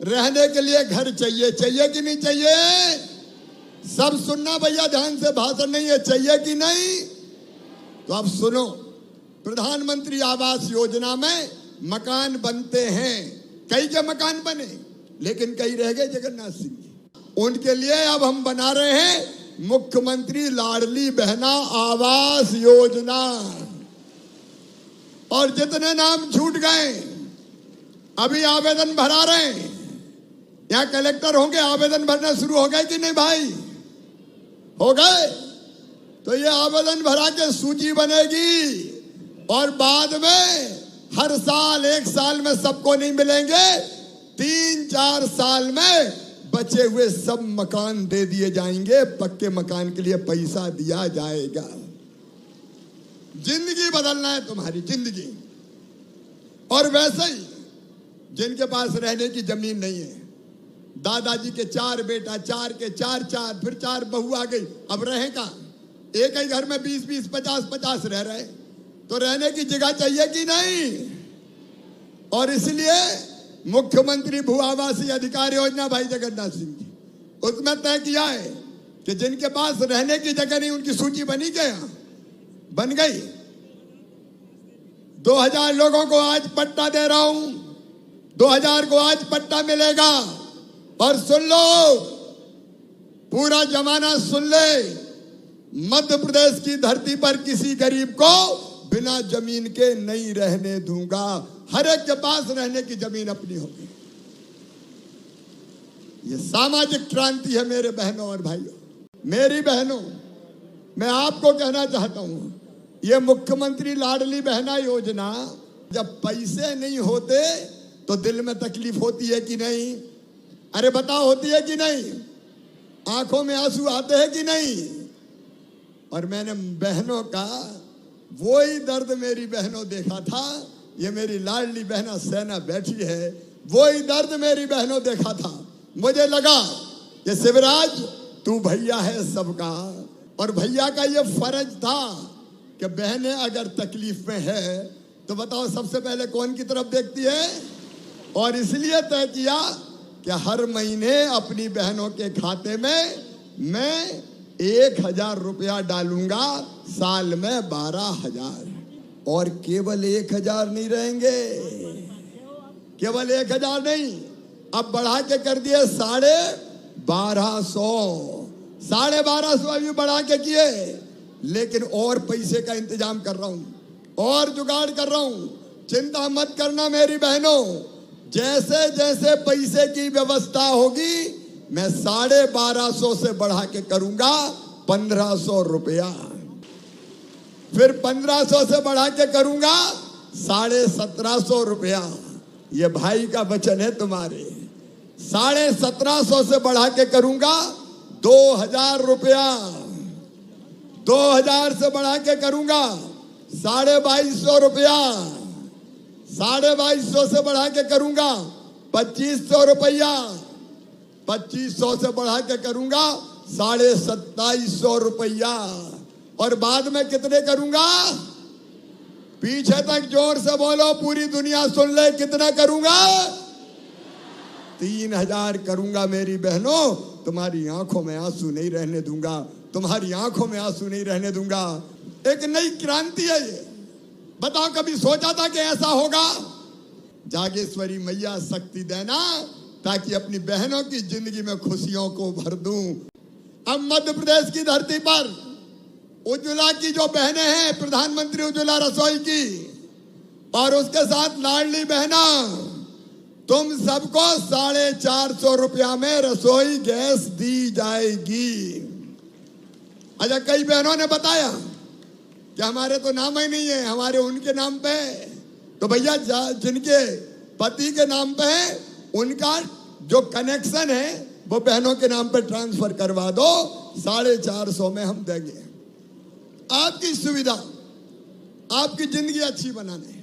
रहने के लिए घर चाहिए, चाहिए कि नहीं चाहिए? सब सुनना भैया ध्यान से, भाषण नहीं है, चाहिए कि नहीं? तो अब सुनो, प्रधानमंत्री आवास योजना में मकान बनते हैं, कई के मकान बने, लेकिन कई रह गए जगन्नाथ सिंह जी। उनके लिए अब हम बना रहे हैं मुख्यमंत्री लाडली बहना आवास योजना। और जितने नाम छूट गए अभी आवेदन भरा रहे हैं, यहाँ कलेक्टर होंगे, आवेदन भरना शुरू हो गए कि नहीं भाई? हो गए? तो ये आवेदन भरा के सूची बनेगी और बाद में हर साल, एक साल में सबको नहीं मिलेंगे, 3-4 साल में बचे हुए सब मकान दे दिए जाएंगे, पक्के मकान के लिए पैसा दिया जाएगा। जिंदगी बदलना है तुम्हारी, जिंदगी। और वैसे ही जिनके पास रहने की जमीन नहीं है, दादाजी के 4 बेटा, 4 के 4, फिर 4 बहू आ गई, अब रहे कहाँ? एक ही घर में 20-20, 50-50 रह रहे, तो रहने की जगह चाहिए कि नहीं? और इसलिए मुख्यमंत्री भू आवासीय अधिकार योजना भाई जगन्नाथ सिंह जी, उसमें तय किया है कि जिनके पास रहने की जगह नहीं, उनकी सूची बनी क्या? बन गई। 2000 लोगों को आज पट्टा दे रहा हूं, 2000 को आज पट्टा मिलेगा। और सुन लो, पूरा जमाना सुन ले, मध्य प्रदेश की धरती पर किसी गरीब को बिना जमीन के नहीं रहने दूंगा, हर एक के पास रहने की जमीन अपनी होगी। ये सामाजिक क्रांति है मेरे बहनों और भाइयों। मेरी बहनों, मैं आपको कहना चाहता हूं, ये मुख्यमंत्री लाडली बहना योजना, जब पैसे नहीं होते तो दिल में तकलीफ होती है कि नहीं? अरे बताओ, होती है कि नहीं? आंखों में आंसू आते हैं कि नहीं? और मैंने बहनों का वही दर्द मेरी बहनों देखा था, ये मेरी लाडली बहना सेना बैठी है, वही दर्द मेरी बहनों देखा था। मुझे लगा कि शिवराज तू भैया है सबका, और भैया का ये फर्ज था कि बहनें अगर तकलीफ में है तो बताओ सबसे पहले कौन की तरफ देखती है? और इसलिए तय किया कि हर महीने अपनी बहनों के खाते में मैं 1000 रुपया डालूंगा, साल में 12,000। और केवल 1000 नहीं रहेंगे, केवल 1000 नहीं, अब बढ़ा के कर दिए 1250। 1250 अभी बढ़ा के किए, लेकिन और पैसे का इंतजाम कर रहा हूं, और जुगाड़ कर रहा हूं। चिंता मत करना मेरी बहनों, जैसे जैसे पैसे की व्यवस्था होगी मैं 1250 से बढ़ा के करूंगा 1500 रुपया, फिर 1500 से बढ़ा के करूंगा 1750 रुपया। ये भाई का वचन है तुम्हारे। 1750 से बढ़ा के करूंगा 2000 रुपया, 2000 से बढ़ा के करूंगा 2250 रुपया, 2250 से बढ़ा के करूंगा 2500 रुपया, 2500 से बढ़ा के करूंगा 2750 रुपया। और बाद में कितने करूंगा? पीछे तक जोर से बोलो, पूरी दुनिया सुन ले, कितना करूंगा? 3000 करूंगा मेरी बहनों। तुम्हारी आंखों में आंसू नहीं रहने दूंगा, तुम्हारी आंखों में आंसू नहीं रहने दूंगा। एक नई क्रांति है ये। बताओ, कभी सोचा था कि ऐसा होगा? जागेश्वरी मैया शक्ति देना, ताकि अपनी बहनों की जिंदगी में खुशियों को भर दूं। अब मध्य प्रदेश की धरती पर उज्ज्वला की जो बहनें हैं, प्रधानमंत्री उज्ज्वला रसोई की, और उसके साथ लाडली बहना, तुम सबको 450 रुपया में रसोई गैस दी जाएगी। अच्छा, कई बहनों ने बताया कि हमारे तो नाम ही नहीं है, हमारे उनके नाम पे। तो भैया जिनके पति के नाम पे है, उनका जो कनेक्शन है वो बहनों के नाम पे ट्रांसफर करवा दो, 450 में हम देंगे। आपकी सुविधा, आपकी जिंदगी अच्छी बनाने।